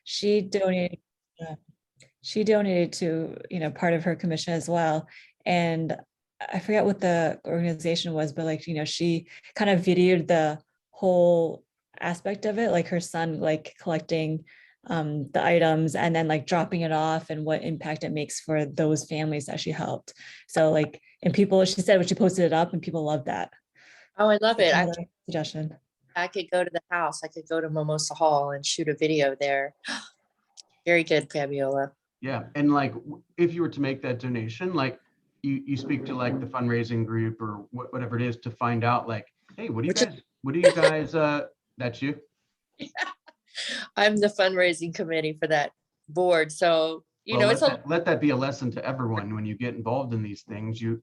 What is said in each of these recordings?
she donated. uh, She donated to, part of her commission as well. And I forget what the organization was, but like, she kind of videoed the whole aspect of it, like her son, like collecting the items and then like dropping it off and what impact it makes for those families that she helped. So like, and people, she said when she posted it up and people loved that. Oh, I love it. Another suggestion. I could go to the house. I could go to Mimosa Hall and shoot a video there. Very good, Fabiola. Yeah, and like if you were to make that donation, like you speak to like the fundraising group or whatever it is to find out like, hey, what do you guys that's you? I'm the fundraising committee for that board. So, Well, it's let that be a lesson to everyone. When you get involved in these things, you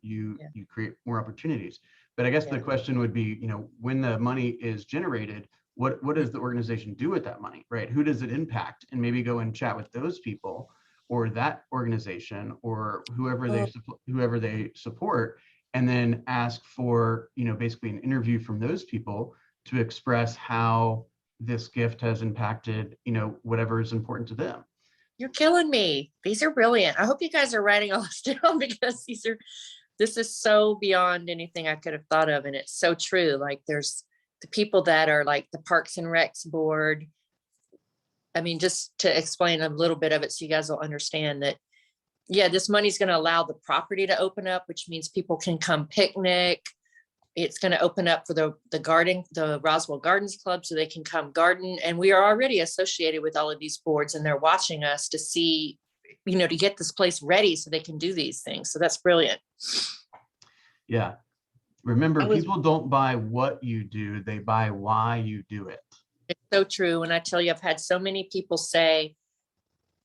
create more opportunities. But I guess the question would be, when the money is generated, what does the organization do with that money, right? Who does it impact? And maybe go and chat with those people or that organization or whoever they support, and then ask for, basically an interview from those people to express how this gift has impacted, whatever is important to them. You're killing me. These are brilliant. I hope you guys are writing all this down because this is so beyond anything I could have thought of. And it's so true. Like there's the people that are like the Parks and Recs board. I mean, just to explain a little bit of it so you guys will understand that, yeah, this money is going to allow the property to open up, which means people can come picnic. It's going to open up for the garden, the Roswell Gardens Club, so they can come garden. And we are already associated with all of these boards and they're watching us to see, to get this place ready so they can do these things. So that's brilliant. Yeah. Remember, people don't buy what you do, they buy why you do it. It's so true. And I tell you, I've had so many people say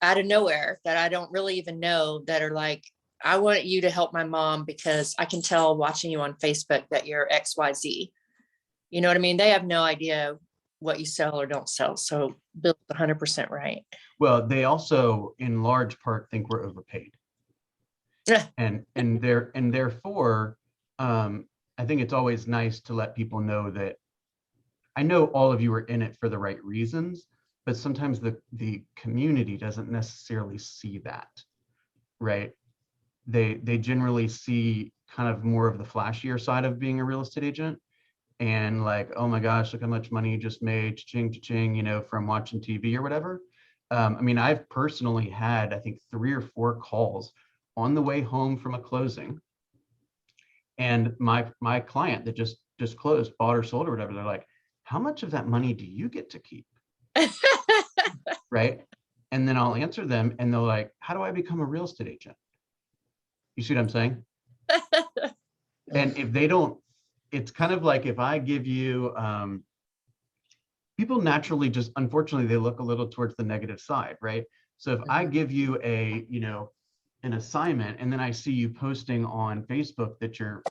out of nowhere that I don't really even know that are like, I want you to help my mom because I can tell watching you on Facebook that you're XYZ. You know what I mean? They have no idea what you sell or don't sell. So Bill's 100% right. Well, they also in large part think we're overpaid. and therefore, I think it's always nice to let people know that I know all of you are in it for the right reasons, but sometimes the community doesn't necessarily see that, right? They generally see kind of more of the flashier side of being a real estate agent and like, oh my gosh, look how much money you just made, cha-ching, cha-ching, from watching TV or whatever. I mean, I've personally had, I think 3 or 4 calls on the way home from a closing. And my client that just closed, bought or sold or whatever, they're like, how much of that money do you get to keep? Right? And then I'll answer them and they're like, how do I become a real estate agent? You see what I'm saying? And if they don't, it's kind of like if I give you, people naturally just, unfortunately, they look a little towards the negative side, right? So if I give you a, an assignment and then I see you posting on Facebook that you're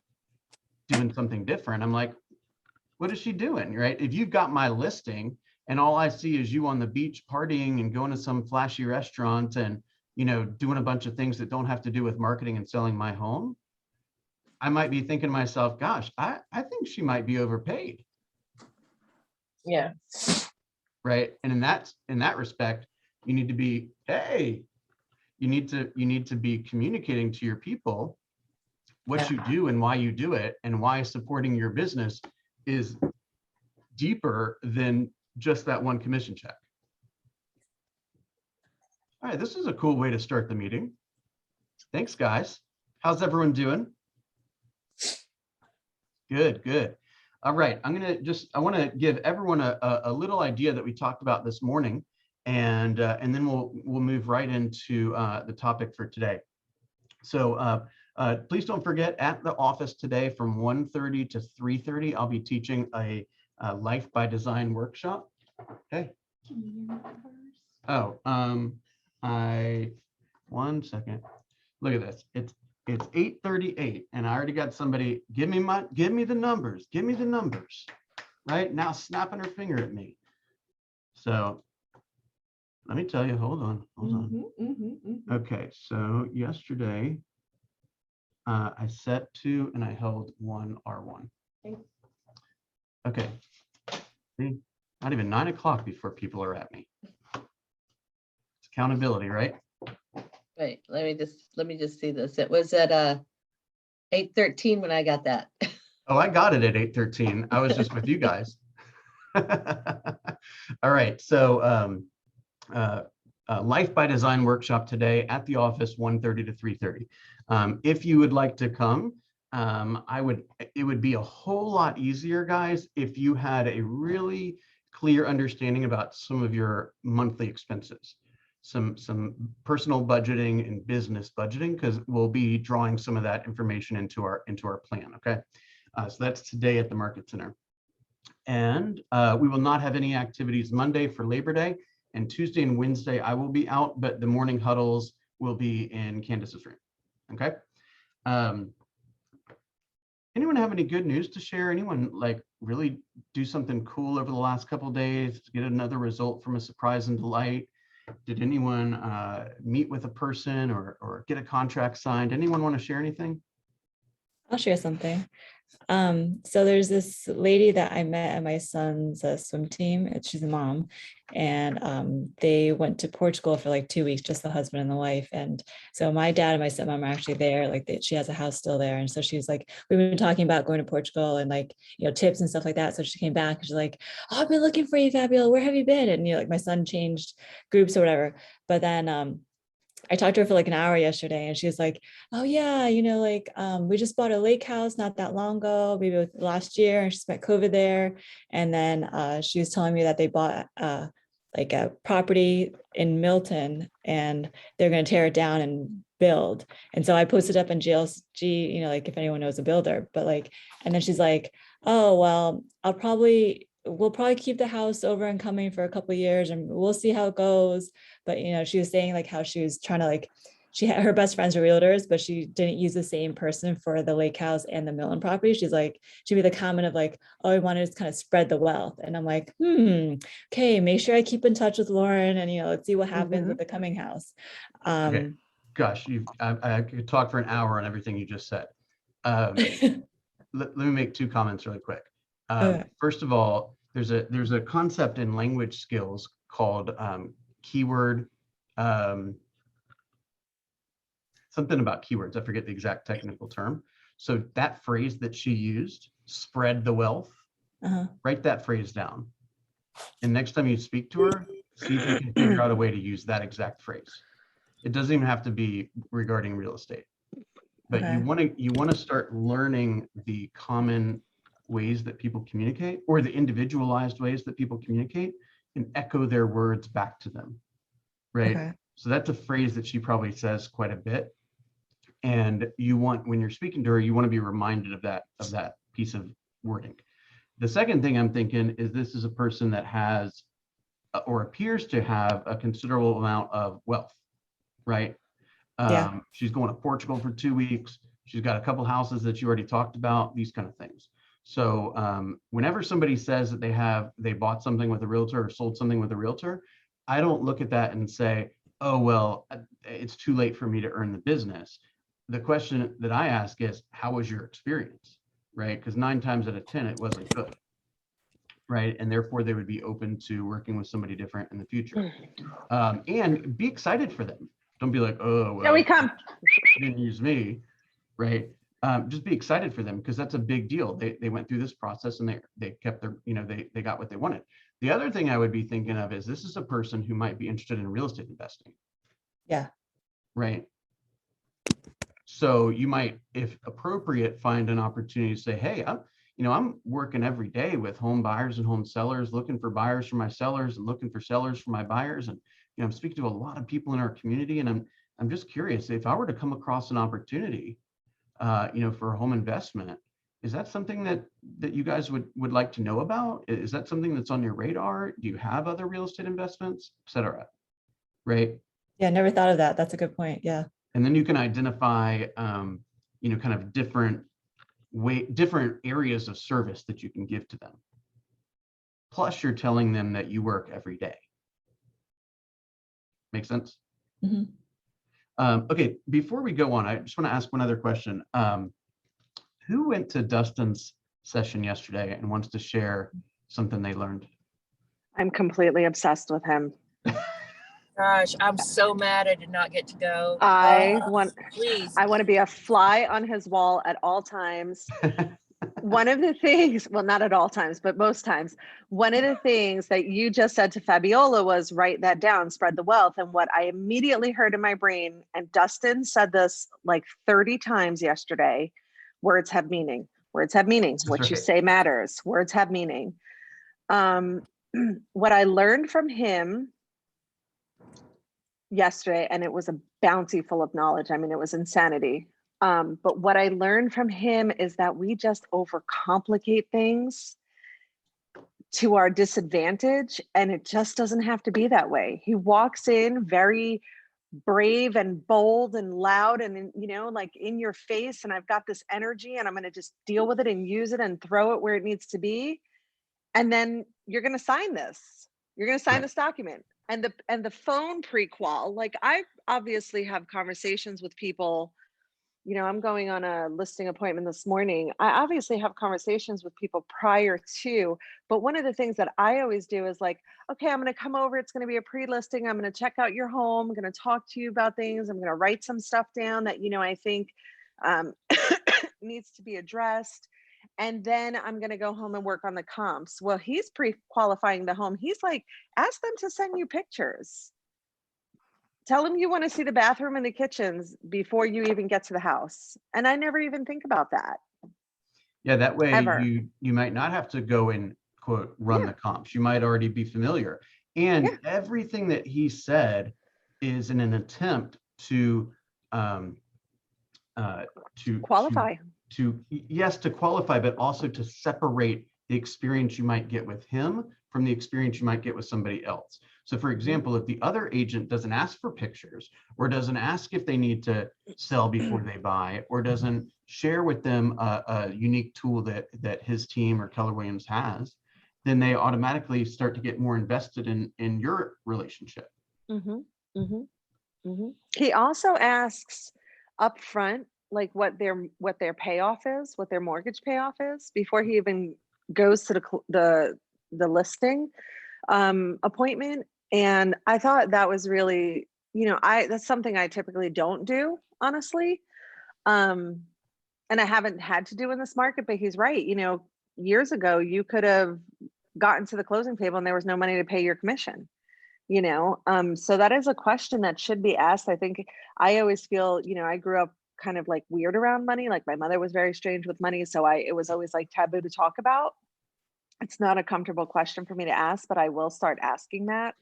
doing something different, I'm like, what is she doing, right? If you've got my listing and all I see is you on the beach partying and going to some flashy restaurant and doing a bunch of things that don't have to do with marketing and selling my home, I might be thinking to myself, gosh, I think she might be overpaid. Yeah. Right. And in that respect, you need to be, hey, you need to be communicating to your people what you do and why you do it and why supporting your business is deeper than just that one commission check. All right, this is a cool way to start the meeting. Thanks, guys. How's everyone doing? Good. All right, I want to give everyone a little idea that we talked about this morning, and then we'll move right into the topic for today. So please don't forget, at the office today from 1:30 to 3:30, I'll be teaching a Life by Design workshop. Okay. Can you hear me first? Oh, one second. Look at this. It's 8:38 and I already got somebody, give me the numbers, right now, snapping her finger at me. So let me tell you, hold on. Okay, so yesterday I set 2 and I held 1 R1. Okay, see, not even 9 o'clock before people are at me. accountability, right? Wait, let me just see this. It was at 8:13 when I got that. Oh, I got it at 8:13. I was just with you guys. All right, so Life by Design workshop today at the office, 1:30 to 3:30. If you would like to come, it would be a whole lot easier, guys, if you had a really clear understanding about some of your monthly expenses, some personal budgeting and business budgeting, because we'll be drawing some of that information into our plan. Okay, so that's today at the Market Center. And we will not have any activities Monday for Labor Day, and Tuesday and Wednesday I will be out, but the morning huddles will be in Candace's room. Okay. Anyone have any good news to share? Anyone like really do something cool over the last couple of days to get another result from a surprise and delight? Did anyone meet with a person or get a contract signed? Anyone want to share anything? I'll share something. So there's this lady that I met at my son's swim team. She's a mom, and they went to Portugal for like 2 weeks, just the husband and the wife. And so my dad and my stepmom are actually there. Like she has a house still there, and so she's like, we've been talking about going to Portugal and like tips and stuff like that. So she came back and she's like, oh, I've been looking for you, Fabiola. Where have you been? And like my son changed groups or whatever. But then I talked to her for like an hour yesterday, and she was like, oh yeah, we just bought a lake house not that long ago, maybe last year, and she spent COVID there. And then she was telling me that they bought like a property in Milton, and they're going to tear it down and build. And so I posted up in GLG, like if anyone knows a builder, but like, and then she's like, oh, well, we'll probably keep the house over and coming for a couple of years, and we'll see how it goes. But she was saying like how she was trying to like, her best friends are realtors, but she didn't use the same person for the lake house and the Milton property. She's like, she made the comment of like, oh, I wanted to kind of spread the wealth. And I'm like, okay, make sure I keep in touch with Lauren, and let's see what happens with the coming house. Okay. Gosh, I could talk for an hour on everything you just said. Let me make two comments really quick. Okay. First of all, there's a concept in language skills called keyword, something about keywords. I forget the exact technical term. So that phrase that she used, spread the wealth, write that phrase down. And next time you speak to her, see if you can figure out a way to use that exact phrase. It doesn't even have to be regarding real estate, but Okay. you want to start learning the common ways that people communicate, or the individualized ways that people communicate, and echo their words back to them, right? Okay. So that's a phrase that she probably says quite a bit, and when you're speaking to her, you want to be reminded of that piece of wording. The second thing I'm thinking is this is a person that has or appears to have a considerable amount of wealth, right? Yeah. She's going to Portugal for 2 weeks. She's got a couple houses that you already talked about, these kind of things. So whenever somebody says that they bought something with a realtor or sold something with a realtor, I don't look at that and say, oh, well, it's too late for me to earn the business. The question that I ask is, how was your experience, right? Because 9 times out of 10, it wasn't good, right? And therefore they would be open to working with somebody different in the future. And be excited for them. Don't be like, oh, well, Here we come. you didn't use me, right? Just be excited for them, because that's a big deal. They went through this process and they kept their, they got what they wanted. The other thing I would be thinking of is this is a person who might be interested in real estate investing. Yeah. Right. So you might, if appropriate, find an opportunity to say, hey, I'm working every day with home buyers and home sellers, looking for buyers for my sellers and looking for sellers for my buyers. And, I'm speaking to a lot of people in our community, and I'm just curious, if I were to come across an opportunity, for a home investment, is that something that you guys would like to know about? Is that something that's on your radar? Do you have other real estate investments, et cetera? Right. Yeah. Never thought of that. That's a good point. Yeah. And then you can identify, kind of different areas of service that you can give to them. Plus, you're telling them that you work every day. Make sense? Mm-hmm. Okay, before we go on, I just want to ask one other question. Who went to Dustin's session yesterday and wants to share something they learned? I'm completely obsessed with him. Gosh, I'm so mad I did not get to go. I Oh, want please. to be a fly on his wall at all times. One of the things, well, not at all times, but most times, one of the things that you just said to Fabiola was write that down, spread the wealth. And what I immediately heard in my brain, and Dustin said this like 30 times yesterday, words have meaning. Words have meaning. That's What you right. say matters. Words have meaning. What I learned from him yesterday, and it was a bounty full of knowledge. I mean, it was insanity. But what I learned from him is that we just overcomplicate things to our disadvantage, and it just doesn't have to be that way. He walks in very brave and bold and loud and, you know, like in your face, and I've got this energy and I'm going to just deal with it and use it and throw it where it needs to be. And then you're going to sign this. You're going to sign Right. this document. And the phone prequal, like I obviously have conversations with people. You know, I'm going on a listing appointment this morning. I obviously have conversations with people prior to, but one of the things that I always do is like, okay, I'm going to come over. It's going to be a pre-listing. I'm going to check out your home. I'm going to talk to you about things. I'm going to write some stuff down that, you know, I think needs to be addressed. And then I'm going to go home and work on the comps. Well, he's pre-qualifying the home. He's like, ask them to send you pictures. Tell them you want to see the bathroom and the kitchens before you even get to the house. And I never even think about that. Yeah, that way Ever. you might not have to go and quote run Yeah. the comps. You might already be familiar. And Yeah. everything that he said is in an attempt to Qualify. yes, to qualify, but also to separate the experience you might get with him from the experience you might get with somebody else. So for example, if the other agent doesn't ask for pictures or doesn't ask if they need to sell before they buy, or doesn't share with them a unique tool that his team or Keller Williams has, then they automatically start to get more invested in your relationship. Mm-hmm. Mm-hmm. Mm-hmm. He also asks up front, like what their payoff is, what their mortgage payoff is, before he even goes to the listing appointment. And I thought that was really, you know, that's something I typically don't do, honestly. And I haven't had to do in this market, but he's right. You know, years ago, you could have gotten to the closing table and there was no money to pay your commission, you know? So that is a question that should be asked. I think I always feel, you know, I grew up kind of like weird around money. Like my mother was very strange with money. So it was always like taboo to talk about. It's not a comfortable question for me to ask, but I will start asking that.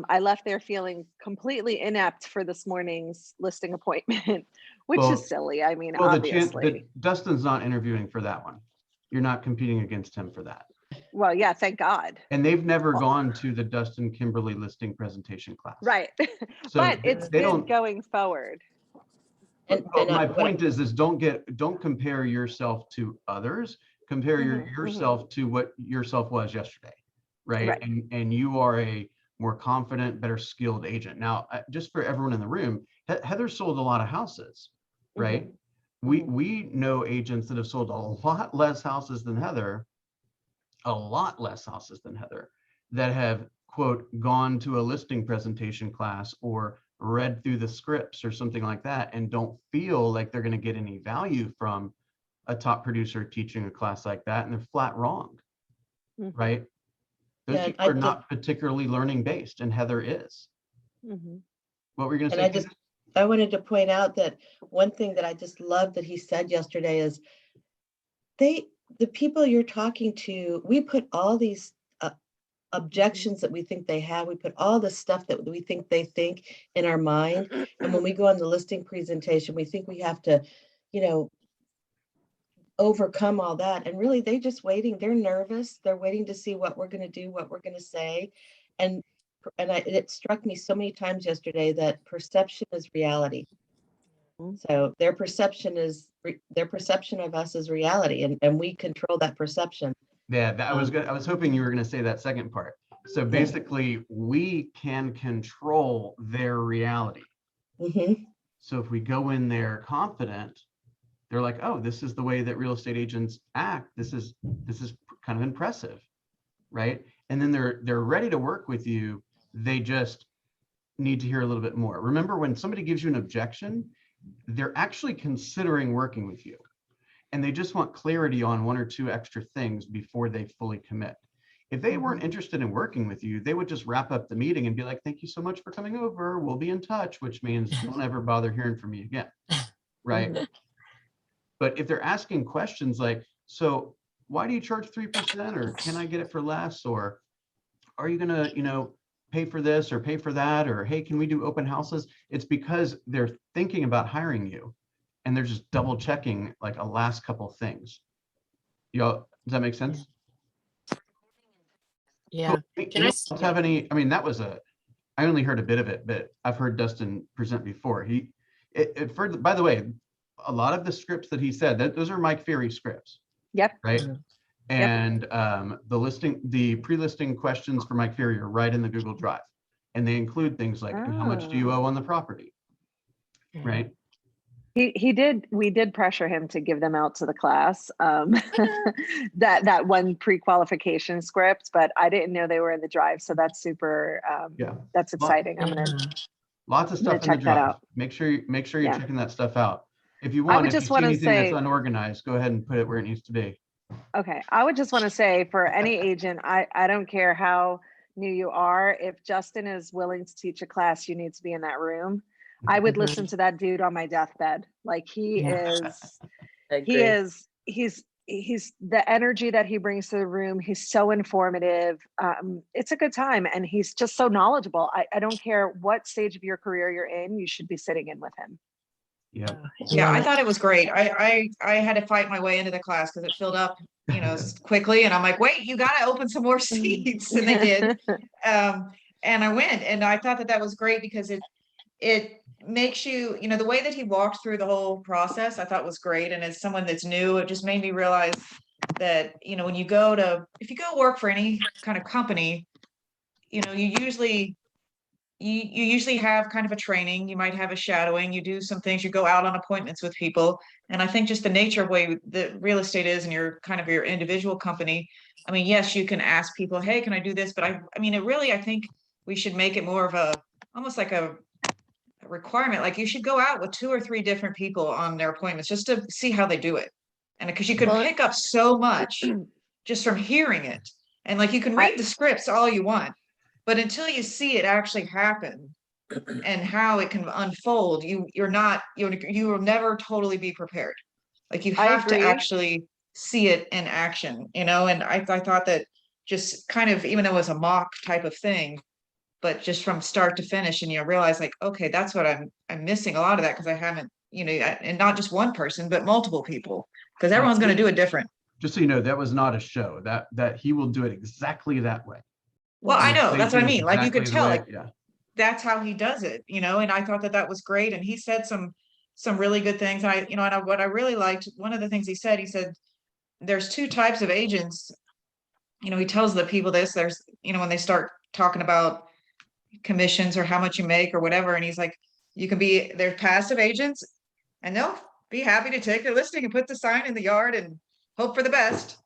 I left there feeling completely inept for this morning's listing appointment, which Well, is silly. I mean, well, obviously. Dustin's not interviewing for that one. You're not competing against him for that. Well, yeah, thank God. And they've never gone to the Dustin Kimberly listing presentation class. Right. So But it's they good don't. going forward. Well, my point is don't compare yourself to others. Compare yourself to what yourself was yesterday, right? And you are a more confident, better skilled agent. Now, just for everyone in the room, Heather sold a lot of houses, right? We know agents that have sold a lot less houses than Heather, that have quote gone to a listing presentation class or read through the scripts or something like that and don't feel like they're going to get any value from a top producer teaching a class like that, and they're flat wrong, right? Those people are not particularly learning based, and Heather is. What were you going to say? I wanted to point out that one thing that I just love that he said yesterday is the people you're talking to, we put all these objections that we think they have, we put all the stuff that we think they think in our mind. And when we go on the listing presentation, we think we have to, you know, overcome all that. And really, they're just waiting. They're nervous. They're waiting to see what we're going to do, what we're going to say. And it struck me so many times yesterday that perception is reality. So their perception of us is reality, and we control that perception. Yeah, I was hoping you were going to say that second part. So basically, we can control their reality. So if we go in there confident, they're like, oh, this is the way that real estate agents act. This is kind of impressive, right? And then they're ready to work with you. They just need to hear a little bit more. Remember, when somebody gives you an objection, they're actually considering working with you. And they just want clarity on one or two extra things before they fully commit. If they weren't interested in working with you, they would just wrap up the meeting and be like, thank you so much for coming over. We'll be in touch, which means don't ever bother hearing from me again. Right. But if they're asking questions like, so why do you charge 3%? Or can I get it for less? Or are you gonna, pay for this or pay for that? Or, hey, can we do open houses? It's because they're thinking about hiring you and they're just double checking like a last couple things. Does that make sense? Yeah. Can I have any, I mean, I only heard a bit of it, but I've heard Dustin present before. By the way, a lot of the scripts that he said, those are Mike Ferry scripts. Yep. Right. And the pre-listing questions for Mike Ferry are right in the Google Drive. And they include things like, and how much do you owe on the property? Right. We did pressure him to give them out to the class, that one pre-qualification script, but I didn't know they were in the drive. So that's super, that's exciting. I'm gonna lots of stuff in the check that drive. out. Make sure you're checking that stuff out. If you I want, would if you just see wanna anything that's say- unorganized, go ahead and put it where it needs to be. Okay, I would just want to say for any agent, I don't care how new you are, if Justin is willing to teach a class, you need to be in that room. I would listen to that dude on my deathbed. Like he's the energy that he brings to the room. He's so informative. It's a good time. And he's just so knowledgeable. I don't care what stage of your career you're in, you should be sitting in with him. Yeah, I thought it was great. I had to fight my way into the class because it filled up, quickly. And I'm like, wait, you got to open some more seats. And they did. And I went, and I thought that was great because it makes you, the way that he walked through the whole process, I thought was great. And as someone that's new, it just made me realize that, when if you go work for any kind of company, you usually have kind of a training, you might have a shadowing, you do some things, you go out on appointments with people. And I think just the nature of way the real estate is in your individual company. I mean, yes, you can ask people, hey, can I do this? But I think we should make it more of almost like a requirement. Like you should go out with 2 or 3 different people on their appointments just to see how they do it. And because you can pick up so much just from hearing it. And like you can read the scripts all you want, but until you see it actually happen and how it can unfold, you will never totally be prepared. Like you have to actually see it in action, and I thought that just kind of, even though it was a mock type of thing, but just from start to finish, and you realize like, okay, that's what I'm missing a lot of that because I haven't, and not just one person, but multiple people, because everyone's going to do it different. Just so you know, that was not a show. That he will do it exactly that way. Well, I know, that's what I mean. Like you could tell, like, yeah, that's how he does it, and I thought that was great. And he said some really good things. And what I really liked, one of the things he said, there's 2 types of agents. He tells the people this, there's, when they start talking about commissions or how much you make or whatever. And he's like, they're passive agents and they'll be happy to take their listing and put the sign in the yard and hope for the best.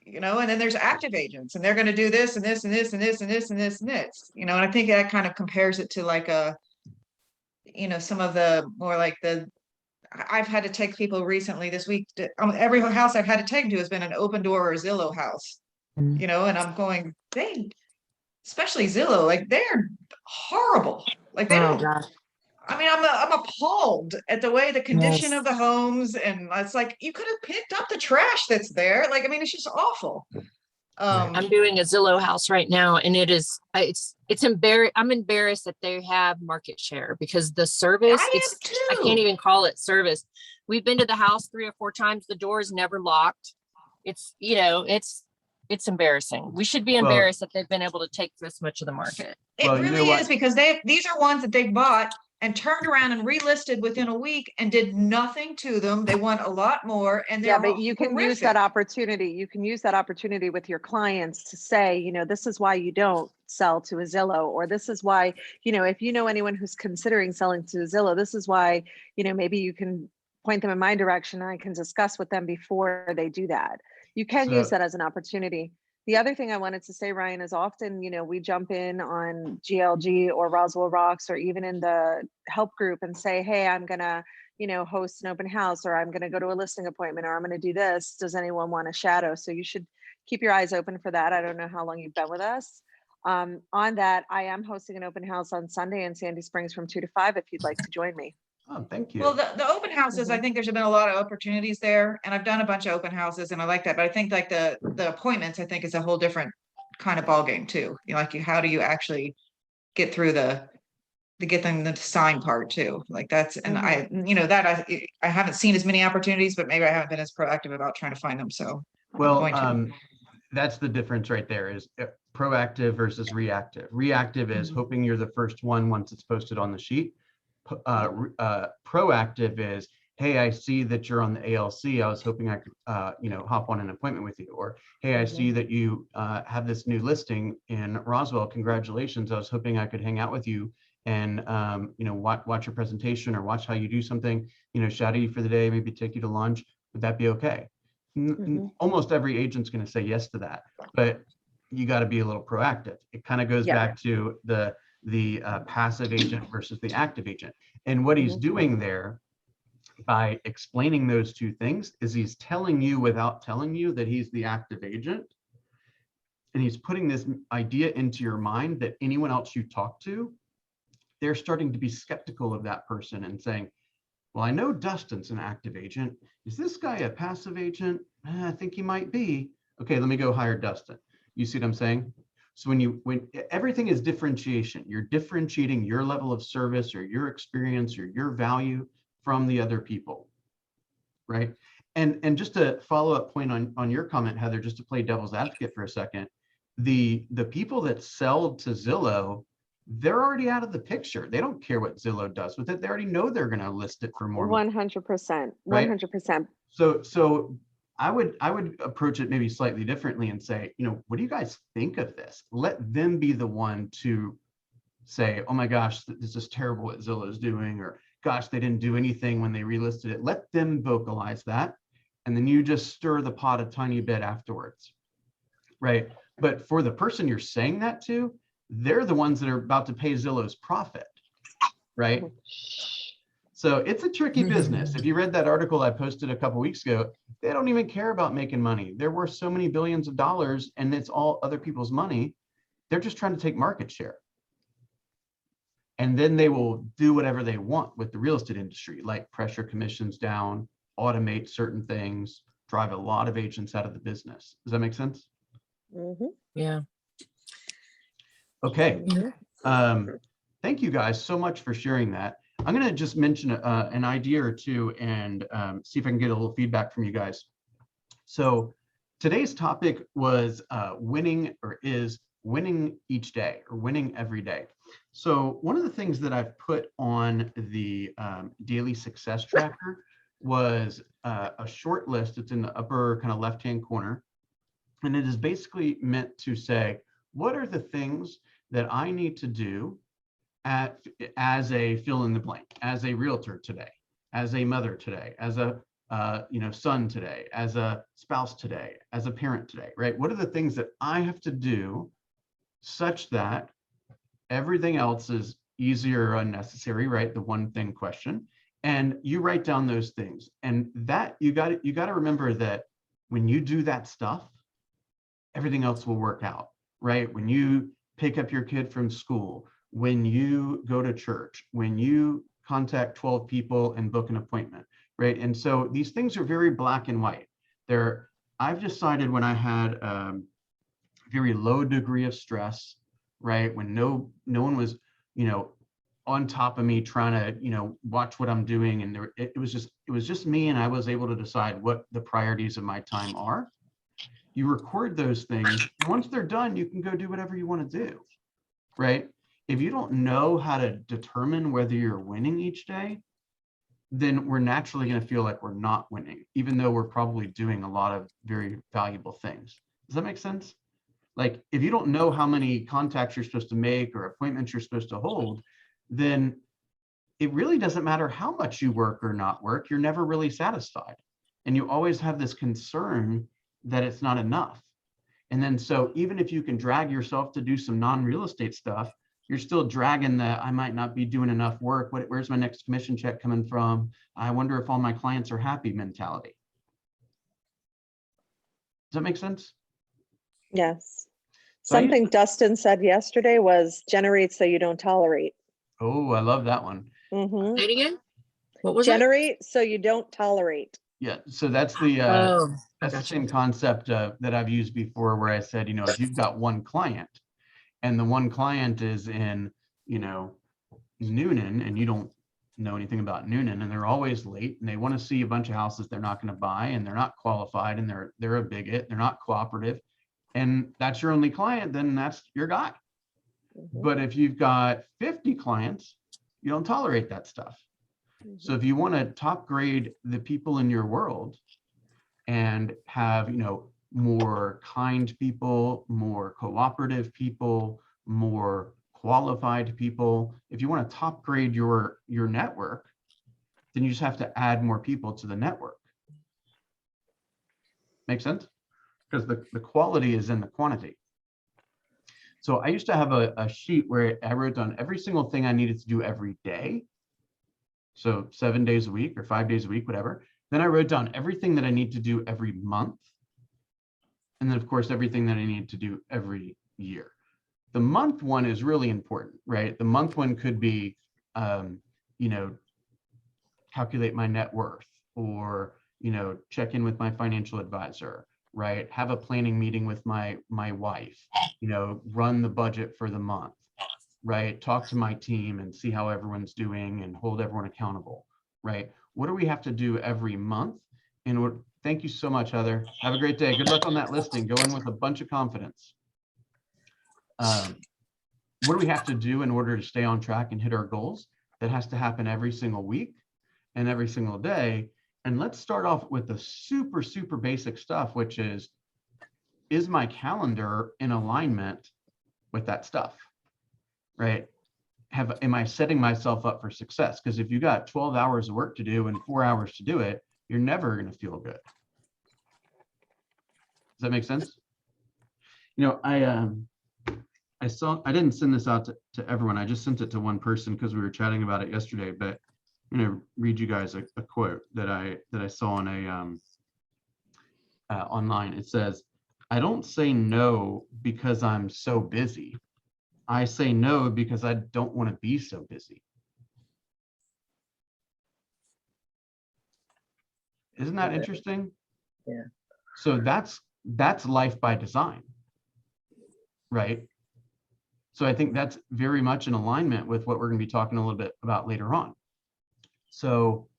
And then there's active agents and they're going to do this and this and this and this and this and this and this, and I think that kind of compares it to like some of the more like I've had to take people recently this week every house I've had to take them to has been an Open Door or Zillow house, and I'm going, especially Zillow, like they're horrible. Like they don't, I mean, I'm appalled at the way the condition of the homes, and it's like you could have picked up the trash that's there. Like, I mean, it's just awful. I'm doing a Zillow house right now, and it's I'm embarrassed that they have market share because the service, I can't even call it service. We've been to the house 3 or 4 times. The door is never locked. It's embarrassing. We should be embarrassed that they've been able to take this much of the market. It really is, because these are ones that they bought and turned around and relisted within a week and did nothing to them. They want a lot more, and but you can use that opportunity. You can use that opportunity with your clients to say, this is why you don't sell to a Zillow, or this is why, if you know anyone who's considering selling to a Zillow, this is why, maybe you can point them in my direction and I can discuss with them before they do that. You can use that as an opportunity. The other thing I wanted to say, Ryan, is often, we jump in on GLG or Roswell Rocks or even in the help group and say, hey, I'm going to, host an open house, or I'm going to go to a listing appointment, or I'm going to do this. Does anyone want a shadow? So you should keep your eyes open for that. I don't know how long you've been with us. On that, I am hosting an open house on Sunday in Sandy Springs from 2 to 5 if you'd like to join me. Oh, thank you. Well, the open houses, I think there's been a lot of opportunities there, and I've done a bunch of open houses and I like that, but I think like the appointments, I think is a whole different kind of ballgame too. How do you actually get through the get them to sign part too? Like that's, and I haven't seen as many opportunities, but maybe I haven't been as proactive about trying to find them. So I'm Well, going to. that's the difference right there, is proactive versus reactive. Reactive is hoping you're the first one once it's posted on the sheet. Proactive is, hey, I see that you're on the ALC. I was hoping I could, hop on an appointment with you. Or, hey, I see that you have this new listing in Roswell. Congratulations. I was hoping I could hang out with you and, watch your presentation or watch how you do something, shadow you for the day, maybe take you to lunch. Would that be okay? Almost every agent's going to say yes to that, but you got to be a little proactive. It kind of goes back to the passive agent versus the active agent. And what he's doing there by explaining those two things is he's telling you without telling you that he's the active agent. And he's putting this idea into your mind that anyone else you talk to, they're starting to be skeptical of that person and saying, well, I know Dustin's an active agent. Is this guy a passive agent? I think he might be. Okay, let me go hire Dustin. You see what I'm saying? So when everything is differentiation, you're differentiating your level of service or your experience or your value from the other people, right? And just a follow-up point on your comment, Heather, just to play devil's advocate for a second, the people that sell to Zillow, they're already out of the picture. They don't care what Zillow does with it. They already know they're going to list it for more money. 100%. Right? 100%. So I would approach it maybe slightly differently and say, what do you guys think of this? Let them be the one to say, oh my gosh, this is terrible what Zillow is doing, or gosh, they didn't do anything when they relisted it. Let them vocalize that. And then you just stir the pot a tiny bit afterwards, right? But for the person you're saying that to, they're the ones that are about to pay Zillow's profit, right? So it's a tricky business. If you read that article I posted a couple weeks ago, they don't even care about making money. They're worth so many billions of dollars and it's all other people's money. They're just trying to take market share. And then they will do whatever they want with the real estate industry, like pressure commissions down, automate certain things, drive a lot of agents out of the business. Does that make sense? Yeah. Okay. Thank you guys so much for sharing that. I'm going to just mention an idea or two and see if I can get a little feedback from you guys. So today's topic was is winning each day or winning every day. So one of the things that I've put on the daily success tracker was a short list. It's in the upper kind of left-hand corner. And it is basically meant to say, what are the things that I need to do as a fill in the blank, as a realtor today, as a mother today, as a son today, as a spouse today, as a parent today, right? What are the things that I have to do such that everything else is easier or unnecessary, right? The one thing question. And you write down those things. And that you got to remember that when you do that stuff, everything else will work out, right? When you pick up your kid from school, when you go to church, when you contact 12 people and book an appointment, right? And so these things are very black and white. I've decided when I had a very low degree of stress, right? When no one was, on top of me trying to, watch what I'm doing. And it was just me, and I was able to decide what the priorities of my time are. You record those things, and once they're done, you can go do whatever you want to do, right? If you don't know how to determine whether you're winning each day, then we're naturally going to feel like we're not winning, even though we're probably doing a lot of very valuable things. Does that make sense? Like, if you don't know how many contacts you're supposed to make or appointments you're supposed to hold, then it really doesn't matter how much you work or not work. You're never really satisfied. And you always have this concern that it's not enough. And then, so even if you can drag yourself to do some non-real estate stuff, you're still dragging the, I might not be doing enough work. Where's my next commission check coming from? I wonder if all my clients are happy mentality. Does that make sense? Yes. So Something Dustin said yesterday was generate so you don't tolerate. Oh, I love that one. Mhm. Say it again. What was it? Generate so you don't tolerate. Yeah, so that's the Oh, I that's the gotcha. same concept that I've used before, where I said, if you've got one client and the one client is in, Noonan, and you don't know anything about Noonan, and they're always late, and they want to see a bunch of houses they're not going to buy, and they're not qualified, and they're a bigot, they're not cooperative, and that's your only client, then that's your guy. Mhm. But if you've got 50 clients, you don't tolerate that stuff. So if you want to top grade the people in your world and have, more kind people, more cooperative people, more qualified people, if you want to top grade your network, then you just have to add more people to the network. Make sense? Because the quality is in the quantity. So I used to have a sheet where I wrote down every single thing I needed to do every day. So 7 days a week or 5 days a week, whatever. Then I wrote down everything that I need to do every month. And then of course, everything that I need to do every year. The month one is really important, right? The month one could be, calculate my net worth, or, check in with my financial advisor, right? Have a planning meeting with my wife, run the budget for the month, right? Talk to my team and see how everyone's doing and hold everyone accountable, right? What do we have to do every month? And thank you so much, Heather. Have a great day. Good luck on that listing. Go in with a bunch of confidence. What do we have to do in order to stay on track and hit our goals? That has to happen every single week and every single day. And let's start off with the super, super basic stuff, which is my calendar in alignment with that stuff? Right? Am I setting myself up for success? Because if you got 12 hours of work to do and 4 hours to do it, you're never going to feel good. Does that make sense? I didn't send this out to everyone. I just sent it to one person because we were chatting about it yesterday, but I'm going to read you guys a quote that I saw on online. It says, "I don't say no because I'm so busy. I say no because I don't want to be so busy." Isn't that interesting? Yeah. So that's life by design, right? So I think that's very much in alignment with what we're going to be talking a little bit about later on. So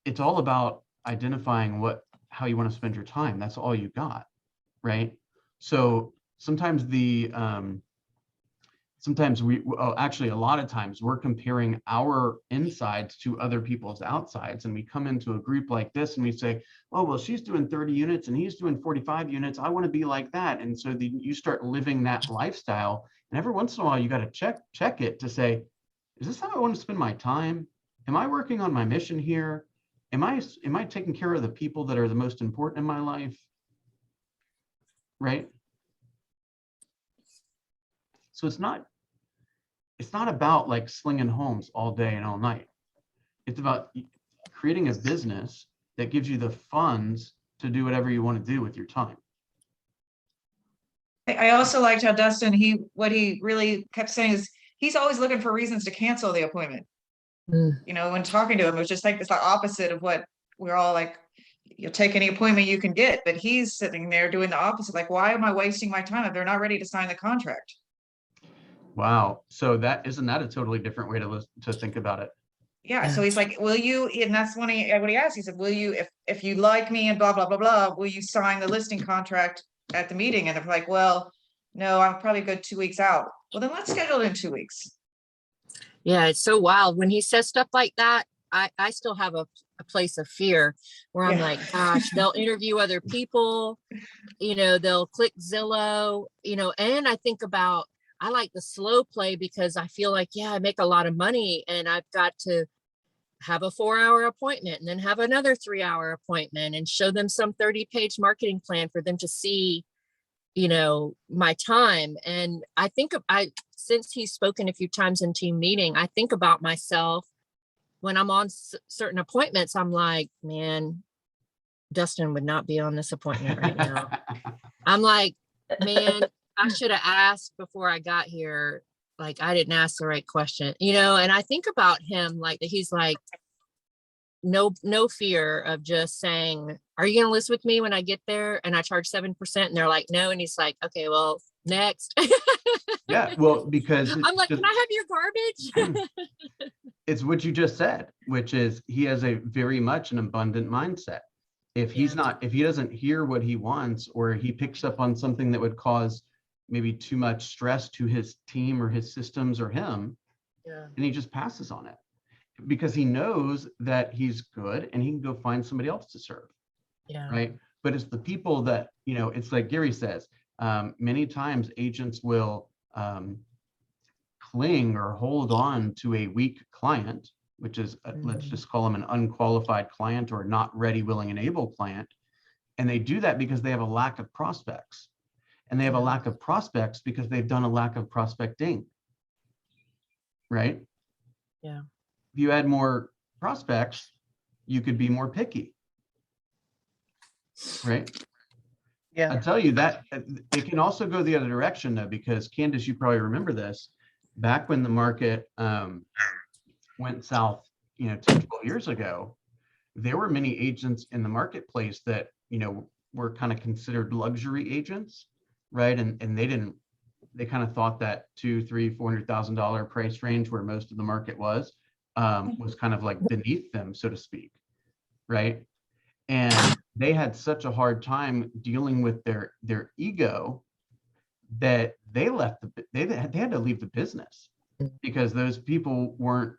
it's all about identifying how you want to spend your time. That's all you got, right? So sometimes actually a lot of times we're comparing our insides to other people's outsides, and we come into a group like this and we say, oh, well, she's doing 30 units and he's doing 45 units. I want to be like that. And so you start living that lifestyle, and every once in a while you got to check it to say, is this how I want to spend my time? Am I working on my mission here? Am I taking care of the people that are the most important in my life? Right? So it's not about like slinging homes all day and all night. It's about creating a business that gives you the funds to do whatever you want to do with your time. I also liked how Dustin, what he really kept saying is he's always looking for reasons to cancel the appointment. When talking to him, it was just like it's the opposite of what we're all like, you'll take any appointment you can get, but he's sitting there doing the opposite. Like, why am I wasting my time if they're not ready to sign the contract? Wow. So isn't that a totally different way to think about it? Yeah. So he's like, will you, and that's when he asked, he said, will you, if you like me and blah, blah, blah, blah, will you sign the listing contract at the meeting? And they're like, well, no, I'm probably good 2 weeks out. Well, then let's schedule it in 2 weeks. Yeah, it's so wild. When he says stuff like that, I still have a place of fear where I'm like, gosh, they'll interview other people, they'll click Zillow, and I think about, I like the slow play because I feel like, yeah, I make a lot of money and I've got to have a 4-hour appointment and then have another 3-hour appointment and show them some 30-page marketing plan for them to see my time. And I think since he's spoken a few times in team meeting, I think about myself when I'm on certain appointments. I'm like, man, Dustin would not be on this appointment right now. I'm like, man, I should have asked before I got here. Like, I didn't ask the right question, and I think about him like that. He's like, no fear of just saying, are you going to list with me when I get there? And I charge 7%. And they're like, no. And he's like, okay, well, next. Yeah, well, because I'm like, can I have your garbage? it's what you just said, which is he has a very much an abundant mindset. If he doesn't hear what he wants, or he picks up on something that would cause maybe too much stress to his team or his systems or him, and he just passes on it, because he knows that he's good and he can go find somebody else to serve. Right. But it's the people that, it's like Gary says, many times agents will cling or hold on to a weak client, which is, let's just call them an unqualified client or not ready, willing, and able client. And they do that because they have a lack of prospects. And they have a lack of prospects because they've done a lack of prospecting. Right? Yeah. If you had more prospects, you could be more picky. Right? Yeah. I tell you that it can also go the other direction though, because Candace, you probably remember this, back when the market went south, 10, 12 years ago, there were many agents in the marketplace that, were kind of considered luxury agents, right? And they kind of thought that $200,000, $300,000, $400,000 price range where most of the market was kind of like beneath them, so to speak, right? And they had such a hard time dealing with their ego that they had to leave the business, because those people weren't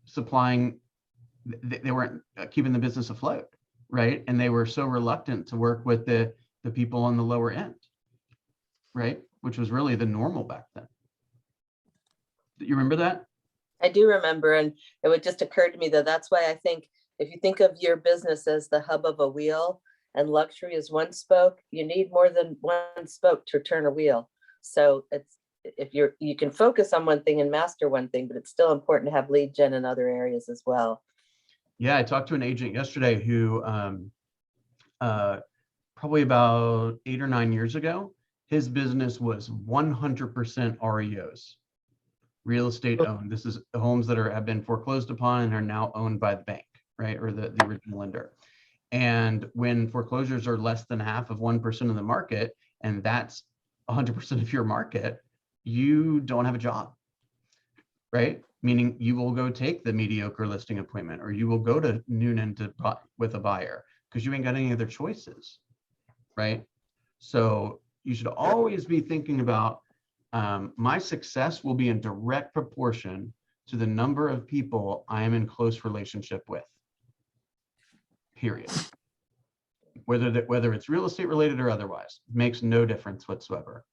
supplying, they weren't keeping the business afloat, right? And they were so reluctant to work with the people on the lower end, right? Which was really the normal back then. You remember that? I do remember, and it would just occur to me that that's why I think if you think of your business as the hub of a wheel and luxury is one spoke, you need more than one spoke to turn a wheel. So you can focus on one thing and master one thing, but it's still important to have lead gen in other areas as well. Yeah, I talked to an agent yesterday who probably about 8 or 9 years ago, his business was 100% REOs, real estate owned. This is homes that have been foreclosed upon and are now owned by the bank, right? Or the original lender. And when foreclosures are less than half of 1% of the market, and that's 100% of your market, you don't have a job, right? Meaning you will go take the mediocre listing appointment, or you will go to Noonan with a buyer because you ain't got any other choices, right? So you should always be thinking about my success will be in direct proportion to the number of people I am in close relationship with, period. Whether it's real estate related or otherwise, makes no difference whatsoever.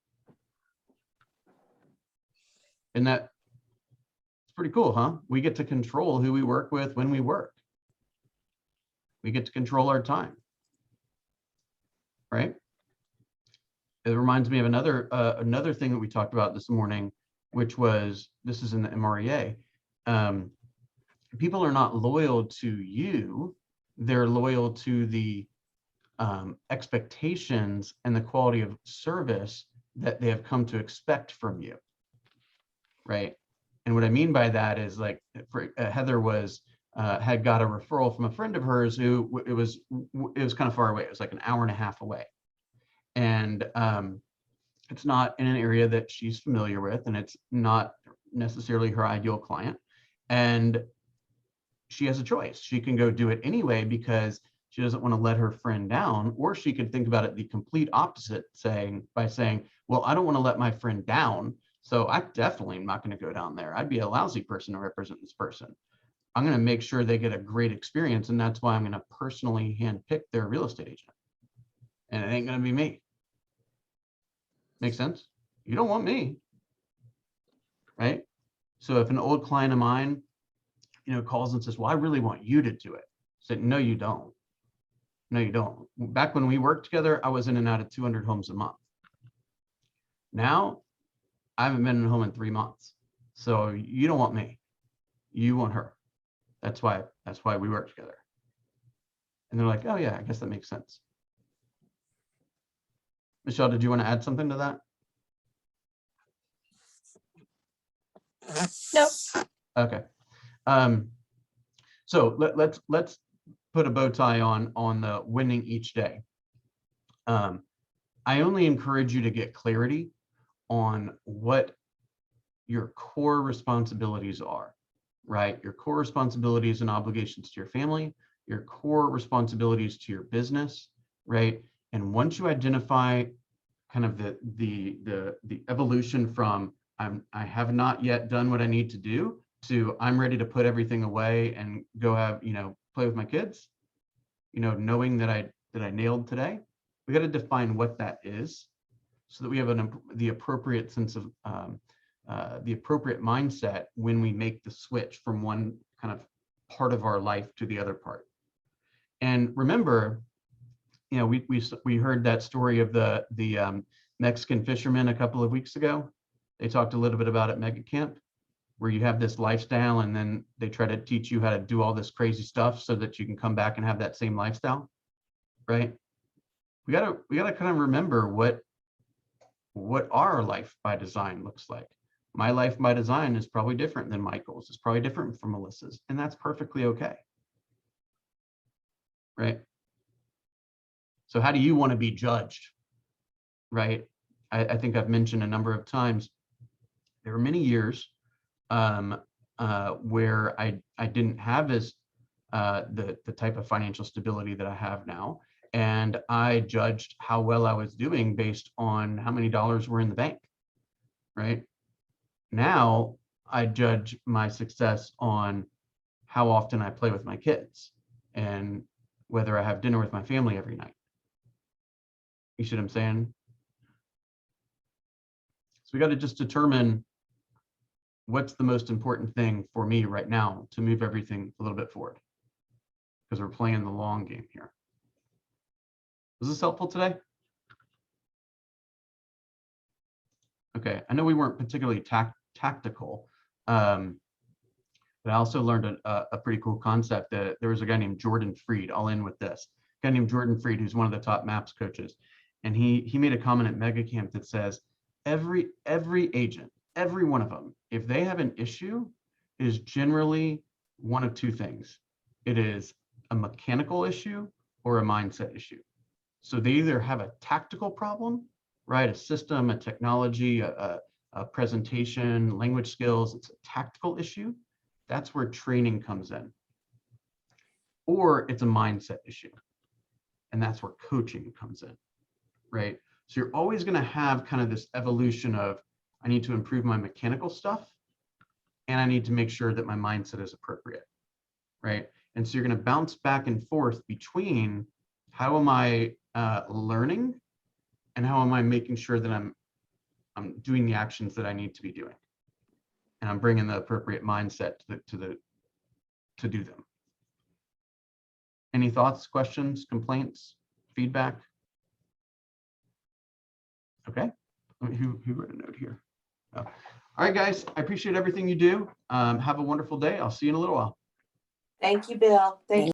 And it's pretty cool, huh? We get to control who we work with when we work. We get to control our time, right? It reminds me of another thing that we talked about this morning, which was, this is in the MREA. People are not loyal to you. They're loyal to the expectations and the quality of service that they have come to expect from you, right? And what I mean by that is, like, Heather had got a referral from a friend of hers who it was kind of far away. It was like an hour and a half away, and it's not in an area that she's familiar with, and it's not necessarily her ideal client. And she has a choice. She can go do it anyway because she doesn't want to let her friend down, or she could think about it the complete opposite, by saying, well, I don't want to let my friend down, so I definitely am not going to go down there. I'd be a lousy person to represent this person. I'm going to make sure they get a great experience, and that's why I'm going to personally handpick their real estate agent. And it ain't going to be me. Make sense? You don't want me, right? So if an old client of mine, calls and says, well, I really want you to do it. I said, no, you don't. No, you don't. Back when we worked together, I was in and out of 200 homes a month. Now, I haven't been home in 3 months. So you don't want me. You want her. That's why we work together. And they're like, oh yeah, I guess that makes sense. Michelle, did you want to add something to that? No. Okay. So let's put a bow tie on the winning each day. I only encourage you to get clarity on what your core responsibilities are, right? Your core responsibilities and obligations to your family, your core responsibilities to your business, right? And once you identify kind of the evolution from I have not yet done what I need to do to I'm ready to put everything away and go have, play with my kids, knowing that I nailed today, we got to define what that is so that we have the appropriate sense of the appropriate mindset when we make the switch from one kind of part of our life to the other part. And remember, we heard that story of the Mexican fishermen a couple of weeks ago. They talked a little bit about it at Mega Camp, where you have this lifestyle and then they try to teach you how to do all this crazy stuff so that you can come back and have that same lifestyle, right? We gotta kind of remember what our life by design looks like. My life by design is probably different than Michael's. It's probably different from Melissa's, and that's perfectly okay, right? So how do you want to be judged, right? I think I've mentioned a number of times, there were many years where I didn't have as the type of financial stability that I have now. And I judged how well I was doing based on how many dollars were in the bank, right? Now I judge my success on how often I play with my kids and whether I have dinner with my family every night. You see what I'm saying? So we got to just determine what's the most important thing for me right now to move everything a little bit forward, because we're playing the long game here. Was this helpful today? Okay, I know we weren't particularly tactical, but I also learned a pretty cool concept that there was a guy named Jordan Freed. I'll end with this. A guy named Jordan Freed, who's one of the top MAPS coaches. And he made a comment at Mega Camp that says, every agent, every one of them, if they have an issue, it is generally one of two things. It is a mechanical issue or a mindset issue. So they either have a tactical problem, right? A system, a technology, a presentation, language skills. It's a tactical issue. That's where training comes in. Or it's a mindset issue. And that's where coaching comes in, right? So you're always going to have kind of this evolution of, I need to improve my mechanical stuff, and I need to make sure that my mindset is appropriate, right? And so you're going to bounce back and forth between how am I learning and how am I making sure that I'm doing the actions that I need to be doing, and I'm bringing the appropriate mindset to do them. Any thoughts, questions, complaints, feedback? Okay. Who wrote a note here? Oh. All right, guys. I appreciate everything you do. Have a wonderful day. I'll see you in a little while. Thank you, Bill. Thank you.